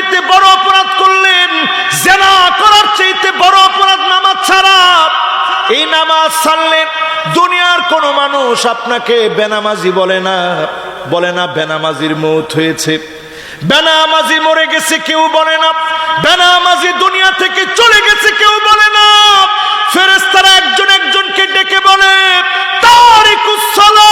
চাইতে বড় অপরাধ করলেন, জিনা করার চাইতে বড় অপরাধ নামাজ ছাড়া। এই নামাজ ছাড়লেন, দুনিয়ার কোন মানুষ আপনাকে বেনামাজি বলে না, বলে না বেনামাজির মওত হয়েছে, বেনামাজি মরে গেছে কেউ বলে না, বেনামাজি দুনিয়া থেকে চলে গেছে কেউ বলে না। ফেরেশতারা একজন একজনকে ডেকে বলে তারিকুস সালাত,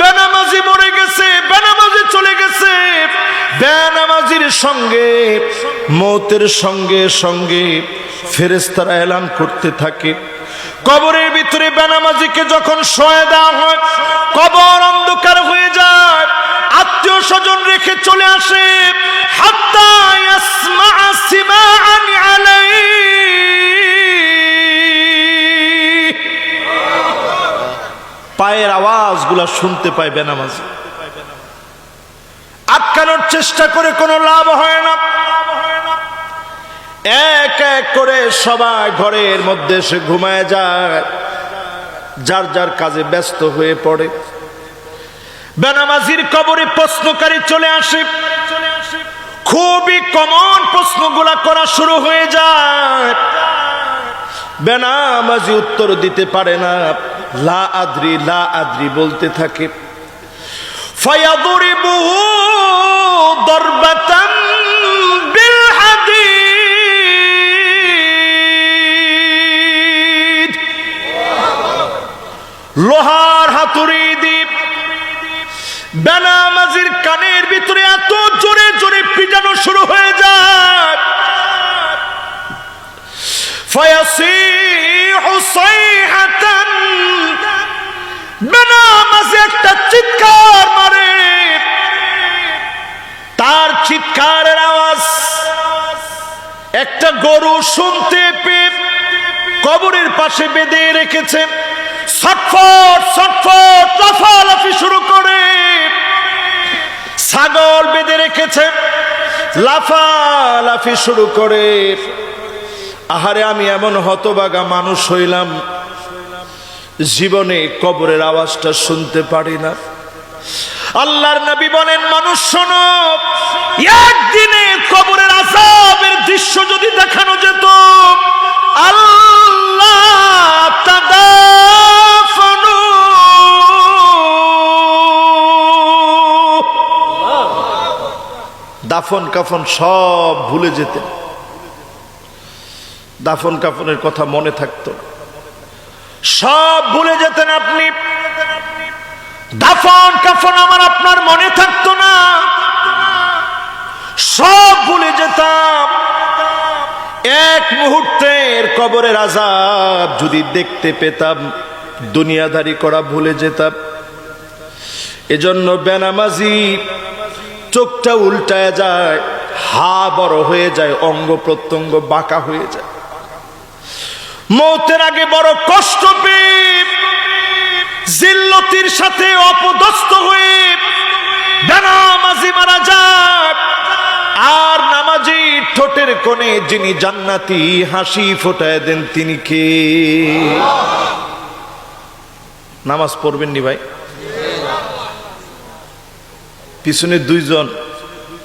বেনামাজি মরে গেছে, বেনামাজি চলে গেছে। বেনামাজির সঙ্গে মওতের সঙ্গে সঙ্গে ফেরেশতারা এলান করতে থাকে। কবরের ভিতরে বেনামাজিকে যখন শোয়া দেওয়া হয়, কবর অন্ধকার হয়ে যায়, আত্মীয় স্বজন রেখে চলে আসে। হাত্তা ইয়াসমাআ সিমাআন আলাইহি, পায়ের আওয়াজগুলা শুনতে পায় বেনামাজি। আটকানোর চেষ্টা করে কোনো লাভ হয় না। এক এক করে সবাই ঘরের মধ্যে এসে ঘুমায় যায়, যার যার কাজে ব্যস্ত হয়ে পড়ে। বেনামাজির কবরে প্রশ্নকারী চলে আসে, খুবই কমন প্রশ্নগুলা করা শুরু হয়ে যায়। বেনামাজি উত্তর দিতে পারে না, লা আদ্রি লা আদ্রি বলতে থাকে। ফায়াদরিবুহু দরবাতান বিল হাদিদ, লোহার হাতুড়ি দিয়ে বেনামাজির কানের ভিতরে এত জোরে জোরে পিটানো শুরু হয়ে যায়। ফায়াসিহু সাইহাতান, বেনামাজি একটা চিৎকার মারে। তার চিৎকারের আওয়াজ একটা গরু শুনতে পেয়ে কবরের পাশে বেঁধে রেখেছে। ছটফট ছটফট লাফালাফি শুরু করে। ছাগল বেঁধে রেখেছে, লাফালাফি শুরু করে। আহারে, আমি এমন হতভাগা মানুষ হইলাম, জীবনে কবরের আওয়াজটা শুনতে পারি না। আল্লাহর নবী বলেন, মানুষ শোনো, একদিনে কবরের আযাবের দৃশ্য যদি দেখানো যেত, আল্লাহ তাদাফানু, দাফন কাফন সব ভুলে যেতেন। দাফন কাফনের কথা মনে থাকতো না, সব ভুলে যেতেন আপনি। দাফন কাফন আমার আপনার মনে থাকতো না, সব ভুলে যেতাম। এক মুহূর্তের কবরের আযাব যদি দেখতে পেতাম, দুনিয়াদারি করা ভুলে যেতাম। এজন্য বেনামাজি চোখটা উল্টায় যায়, হা বড় হয়ে যায়, অঙ্গ প্রত্যঙ্গ বাঁকা হয়ে যায়। মওতের আগে বড় কষ্ট পেয়ে, জিল্লতির সাথে অপদস্থ হয়ে বেনামাজি মারা যায়। আর নামাজি ঠোঁটের কোণে যিনি জান্নাতি হাসি ফোটায় দেন, তিনি কে? নামাজ পড়বেন নি ভাই? পিছনে দুইজন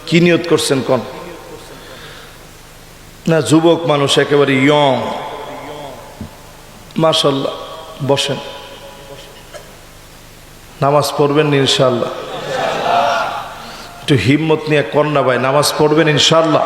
কি নিয়ত করছেন কোন? না, যুবক মানুষ, একেবারে ইয়ং, মাশাআল্লাহ। বসেন, নামাজ পড়বেন ইনশাআল্লাহ। একটু হিম্মত নিয়ে কর না ভাই, নামাজ পড়বেন ইনশাআল্লাহ।